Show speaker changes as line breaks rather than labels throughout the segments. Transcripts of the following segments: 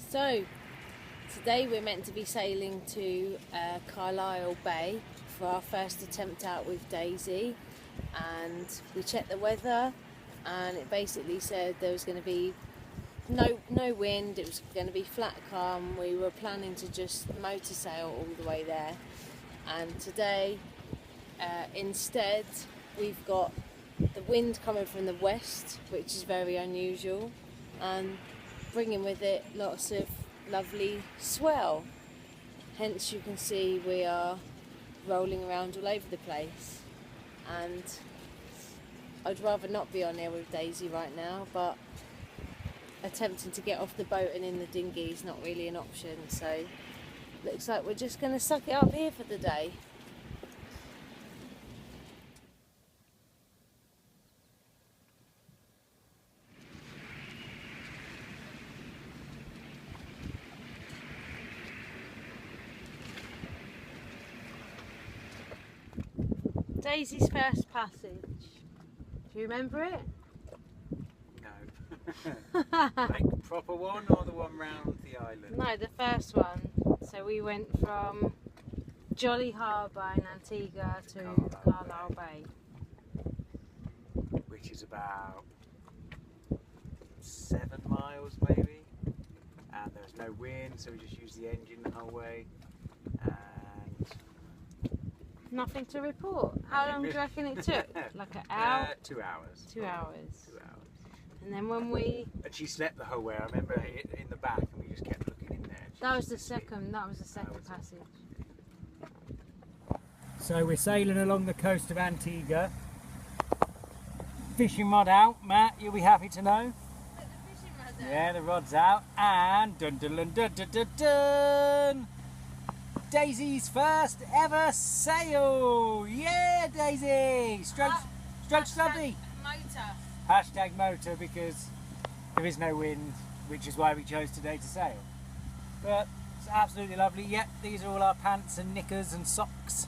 So, today we're meant to be sailing to Carlisle Bay for our first attempt out with Daisy, and we checked the weather and it basically said there was going to be no wind, it was going to be flat calm. We were planning to just motor sail all the way there, and today instead we've got the wind coming from the west, which is very unusual, and bringing with it lots of lovely swell. Hence you can see we are rolling around all over the place, and I'd rather not be on here with Daisy right now, but attempting to get off the boat and in the dinghy is not really an option, so looks like we're just going to suck it up here for the day. Daisy's first passage. Do you remember it?
No. Like proper one or the one round the island?
No, the first one. So we went from Jolly Harbour in Antigua to Carlisle Bay.
Which is about 7 miles maybe. And there was no wind, so we just used the engine the whole way. And
nothing to report. How long do you reckon it took? Like an hour?
2 hours.
2 hours.
2 hours.
And then when we...
And she slept the whole way. I remember in the back, and we just kept looking in there.
That was the second passage.
So we're sailing along the coast of Antigua. Fishing rod out, Matt, you'll be happy to know.
Put the fishing rod out.
Yeah, the rod's out, and dun dun dun dun dun dun dun! Daisy's first ever sail! Yeah, Daisy! Stroke study!
Motor.
Hashtag motor, because there is no wind, which is why we chose today to sail. But it's absolutely lovely. Yep, these are all our pants and knickers and socks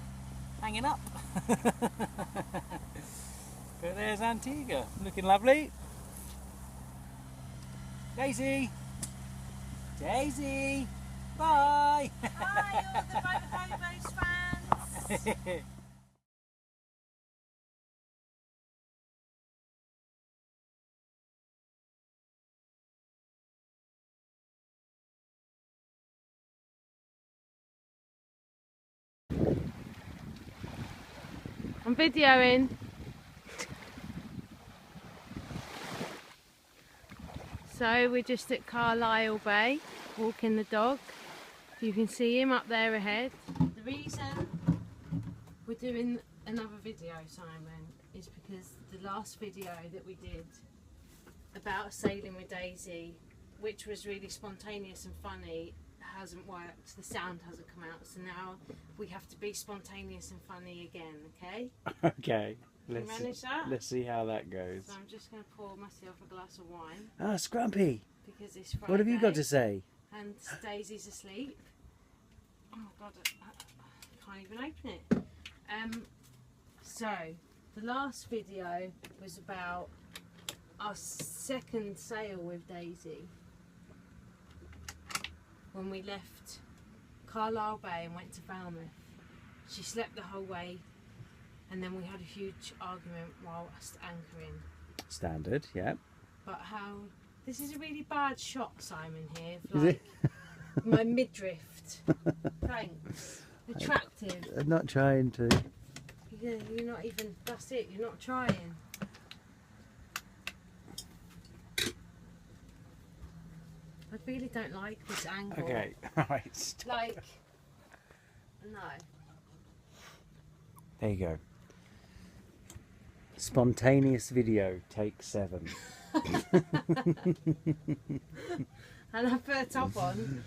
hanging up. But there's Antigua, looking lovely. Daisy! Daisy! Bye!
Hi all the Hobos fans! I'm videoing. So we're just at Carlisle Bay, walking the dog. You can see him up there ahead. The reason we're doing another video, Simon, is because the last video that we did about sailing with Daisy, which was really spontaneous and funny, hasn't worked. The sound hasn't come out, so now we have to be spontaneous and funny again, okay?
Okay,
Let's
see how that goes.
So I'm just going to pour myself a glass of wine.
Ah, Scrumpy,
Because it's Friday.
what have you got to say?
And Daisy's asleep. Oh god, I can't even open it. So, the last video was about our second sail with Daisy. When we left Carlisle Bay and went to Falmouth. She slept the whole way, and then we had a huge argument while anchoring.
Standard, yeah.
But how... This is a really bad shot, Simon, here.
Is
Like,
it?
my midriff. Thanks. Attractive.
I'm not trying to.
You're not even... That's it, you're not trying. I really don't like this angle.
Okay, alright, stop.
Like... No.
There you go. Spontaneous video, take 7.
And I put a top on.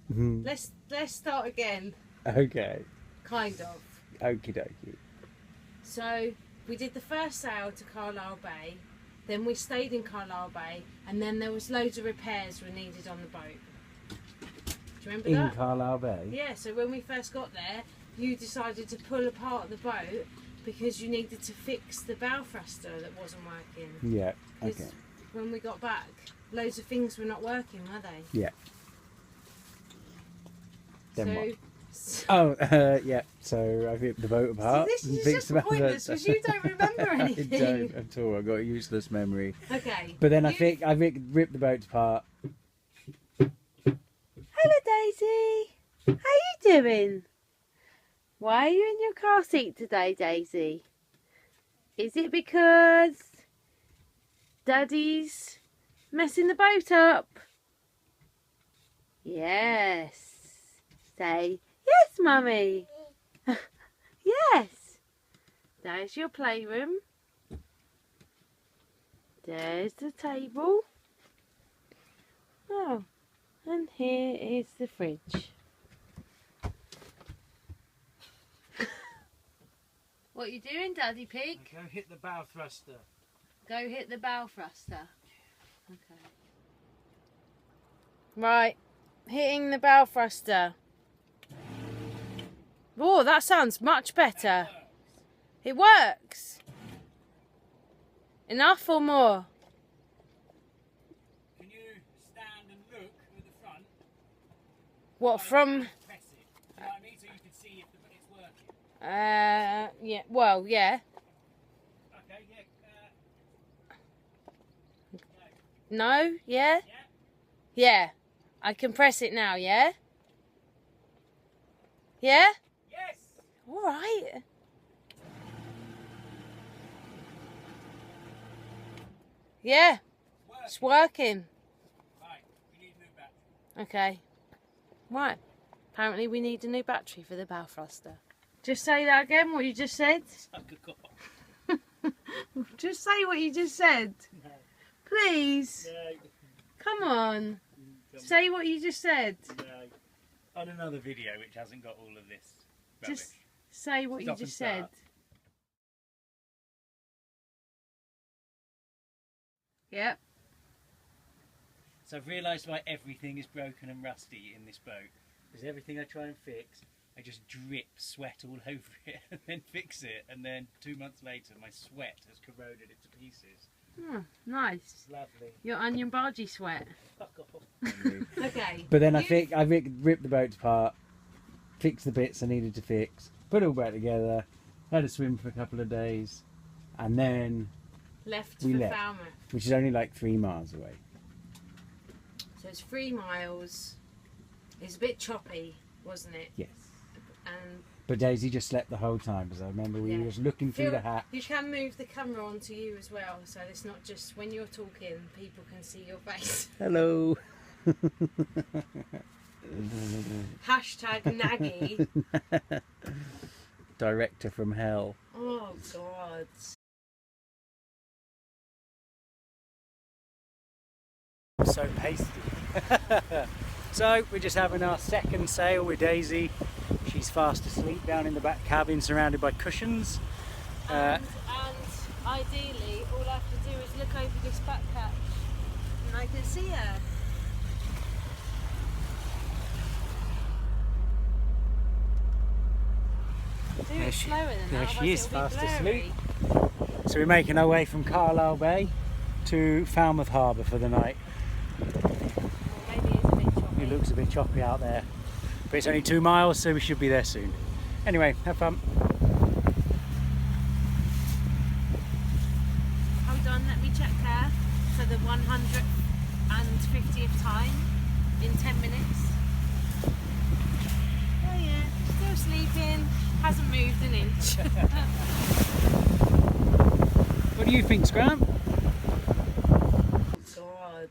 Let's start again.
Okay.
Kind of.
Okie dokie.
So we did the first sail to Carlisle Bay, then we stayed in Carlisle Bay, and then there was loads of repairs were needed on the boat. Do you remember that?
In Carlisle Bay?
Yeah, so when we first got there, you decided to pull apart the boat because you needed to fix the bow thruster that wasn't working.
Yeah,
Because
okay.
when we got back, loads of things were not working, were they?
Yeah. Then what? Yeah, so I ripped the boat apart.
So this is just pointless because you don't remember anything.
I don't at all. I've got a useless memory.
Okay.
But then I ripped the boat apart.
Hello, Daisy. How you doing? Why are you in your car seat today, Daisy? Is it because Daddy's messing the boat up? Yes. Say, yes, Mummy. Yes. There's your playroom. There's the table. Oh, and here is the fridge. What are you doing, Daddy Pig?
Go hit the bow thruster.
Go hit the bow thruster. Okay. Right, hitting the bow thruster. Oh, that sounds much better. It works. Enough or more?
Can you stand and look at the front?
What, from...
Press it. You know what I mean? So you can see if it's working.
Yeah, well, yeah.
Okay, yeah.
No, yeah?
Yeah?
Yeah. I can press it now, yeah? Yeah?
Yes!
All right. Yeah, it's working.
Right, we need a new battery.
Okay. Right. Apparently we need a new battery for the bow thruster. Just say that again, what you just said.
Suck a cock.
Just say what you just said.
No.
Please.
No.
Come on. Say what you just said.
No. On another video which hasn't got all of this rubbish.
Just say what
Stop
you just
and
said.
start.
Yep.
So I've realised why everything is broken and rusty in this boat. Because everything I try and fix, I just drip sweat all over it and then fix it. And then 2 months later, my sweat has corroded it to pieces.
Oh, nice.
It's lovely.
Your onion bargee sweat.
Fuck off.
Okay.
But then I ripped the boat apart, fixed the bits I needed to fix, put it all back together, had a swim for a couple of days, and then
Left
we
for
left.
Falmouth.
Which is only like 3 miles away.
So it's 3 miles. It's a bit choppy, wasn't it?
Yes.
And
But Daisy just slept the whole time, because I remember we were just looking through the hatch.
you can move the camera onto you as well, so it's not just when you're talking, people can see your face.
Hello.
Hashtag Naggy.
Director from hell.
Oh God.
So pasty. So we're just having our second sail with Daisy. She's fast asleep down in the back cabin surrounded by cushions.
And ideally all I have to do is look over this back hatch and I can see her. Do it slower than that,
there she is,
otherwise
fast
it'll be blurry.
asleep. So we're making our way from Carlisle Bay to Falmouth Harbour for the night.
Well, maybe it's a bit choppy.
It looks a bit choppy out there, but it's only 2 miles, so we should be there soon. Anyway, have fun.
Hold on, let me check her for the 150th time in 10 minutes. Oh yeah, still sleeping, hasn't moved an inch.
What do you think, Scram?
God.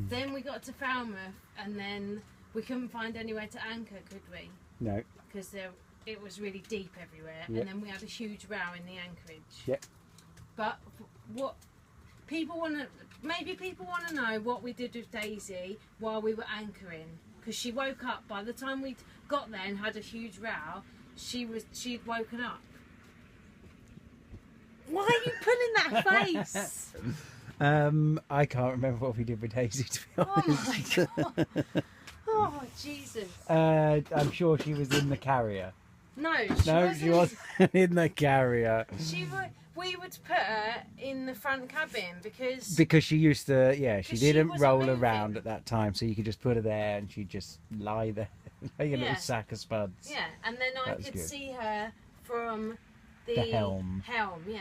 Then we got to Falmouth and then we couldn't find anywhere to anchor, could we?
No.
Because it was really deep everywhere,
Yep.
and then we had a huge row in the anchorage.
Yep.
But what people want to, maybe people want to know what we did with Daisy while we were anchoring, because she woke up. By the time we'd got there and had a huge row, she'd woken up. Why are you pulling that face?
I can't remember what we did with Daisy, to be honest.
Oh my God. Oh Jesus.
I'm sure she was in the carrier.
No,
She wasn't in the carrier.
We would put her in the front cabin because
Because she used to, she
'Cause she
didn't
wasn't
roll
moving.
around at that time, so you could just put her there and she'd just lie there.
Like a little sack of spuds.
Yeah, and then I could see her from the
helm.
Yeah.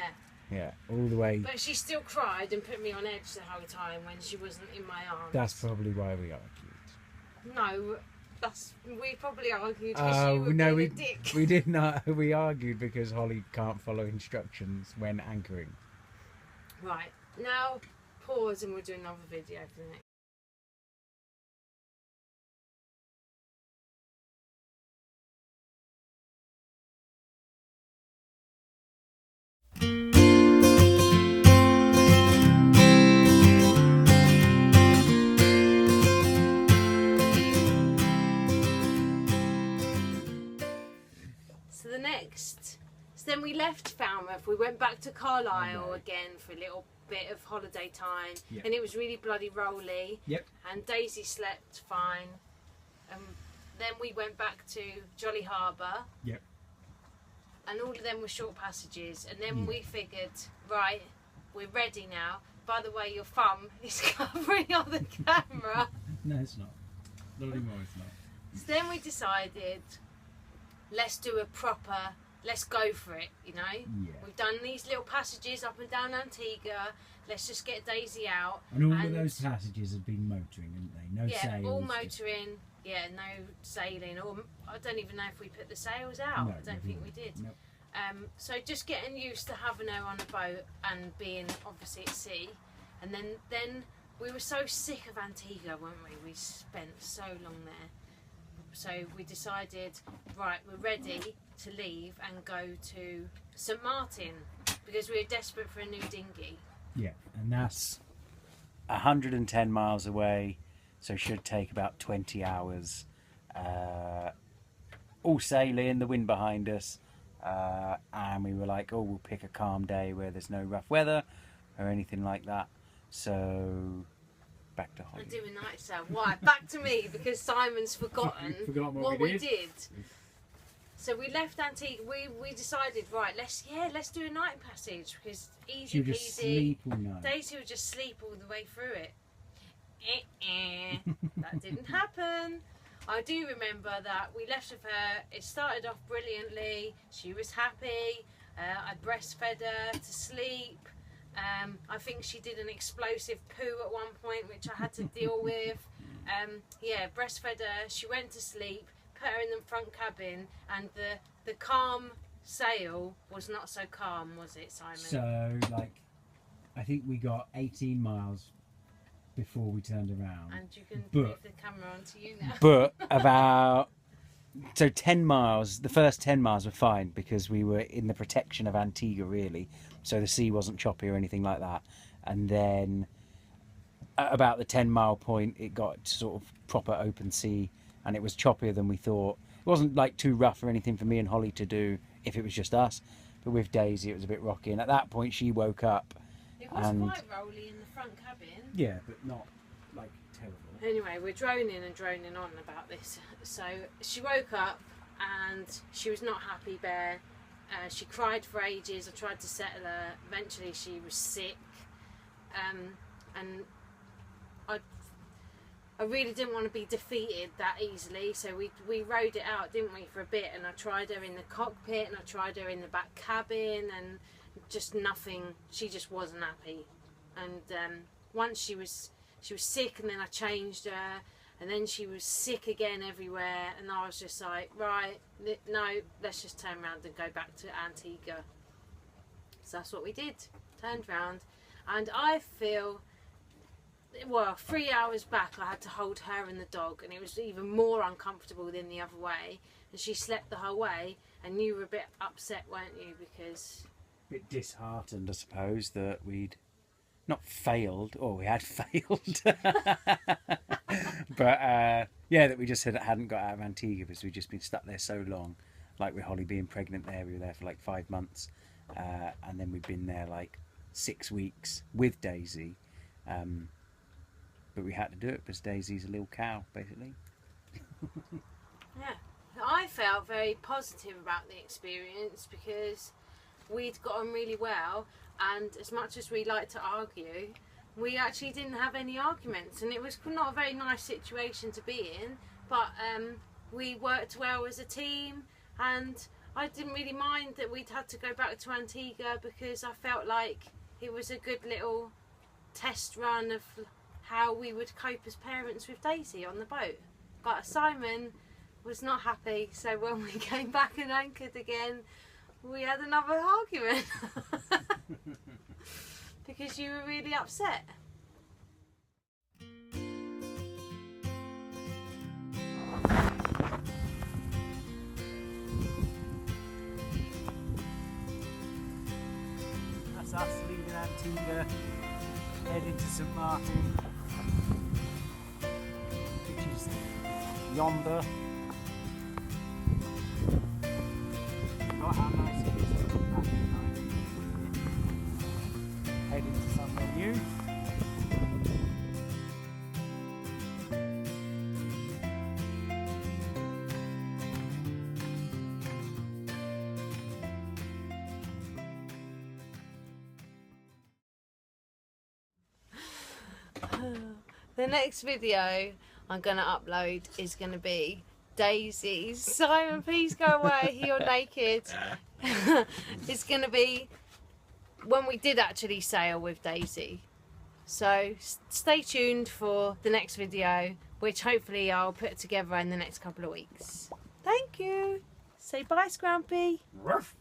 Yeah, all the way.
But she still cried and put me on edge the whole time when she wasn't in my arms.
That's probably why we argued.
No, we probably argued because you were being a dick.
We did not. We argued because Holly can't follow instructions when anchoring.
Right, now pause and we'll do another video for the next. So then we left Falmouth, we went back to Carlisle again for a little bit of holiday time, and it was really bloody rolly, and Daisy slept fine, then we went back to Jolly Harbour, and all of them were short passages, and then we figured, right, we're ready now. By the way, your thumb is covering on the camera.
No, it's not. Not anymore, it's not.
So then we decided, let's do a proper, let's go for it, you know?
Yeah.
We've done these little passages up and down Antigua, let's just get Daisy out.
And all of those passages have been motoring, haven't they? No sails.
Yeah, all motoring, no sailing, or I don't even know if we put the sails out.
No,
I don't think we did.
Nope.
So just getting used to having her on a boat and being obviously at sea, and then we were so sick of Antigua, weren't we? We spent so long there. So we decided, right, we're ready to leave and go to St Martin because we were desperate for a new dinghy.
Yeah, and that's 110 miles away, so should take about 20 hours. All sailing, the wind behind us, and we were like, oh, we'll pick a calm day where there's no rough weather or anything like that. So back to Holly.
I do a night sail. Why? Back to me because Simon's forgotten
what we did.
So we left Antigua. We decided, right, let's do a night passage because easy
She would just sleep all night.
Daisy would just sleep all the way through it. That didn't happen. I do remember that we left with her. It started off brilliantly. She was happy. I breastfed her to sleep. I think she did an explosive poo at one point, which I had to deal with. Breastfed her. She went to sleep. Put her in the front cabin, and the calm sail was not so calm, was it, Simon?
So, I think we got 18 miles before we turned around.
And you can move the camera onto you now.
But about 10 miles, the first 10 miles were fine because we were in the protection of Antigua, really. So the sea wasn't choppy or anything like that. And then at about the 10-mile point, it got sort of proper open sea, and it was choppier than we thought. It wasn't too rough or anything for me and Holly to do if it was just us. But with Daisy, it was a bit rocky. And at that point, she woke up.
It was quite rolly in the front cabin.
Yeah, but not terrible.
Anyway, we're droning on about this. So she woke up and she was not happy there. She cried for ages. I tried to settle her. Eventually she was sick. And I really didn't want to be defeated that easily. So we rode it out, didn't we, for a bit. And I tried her in the cockpit and I tried her in the back cabin and just nothing. She just wasn't happy. And once she was sick, and then I changed her, and then she was sick again everywhere, and I was just like, right, no, let's just turn around and go back to Antigua. So that's what we did, turned round, and I feel, 3 hours back I had to hold her and the dog, and it was even more uncomfortable than the other way, and she slept the whole way, and you were a bit upset, weren't you, because...
A bit disheartened, I suppose, that we'd not failed, or we had failed, but that we just hadn't got out of Antigua because we'd just been stuck there so long. Like with Holly being pregnant there, we were there for 5 months, and then we'd been there 6 weeks with Daisy, but we had to do it because Daisy's a little cow, basically.
Yeah, I felt very positive about the experience because we'd got on really well. And as much as we like to argue, we actually didn't have any arguments, and it was not a very nice situation to be in, but we worked well as a team, and I didn't really mind that we'd had to go back to Antigua because I felt like it was a good little test run of how we would cope as parents with Daisy on the boat. But Simon was not happy, so when we came back and anchored again, we had another argument because you were really upset.
That's us leaving Antigua, heading to St Martin, which is yonder. Not how nice it is to come back at night. Heading to somewhere new.
The next video I'm going to upload is going to be Daisy. Simon, please go away, you're naked. It's going to be when we did actually sail with Daisy. So stay tuned for the next video, which hopefully I'll put together in the next couple of weeks. Thank you. Say bye, Scrumpy.
Ruff.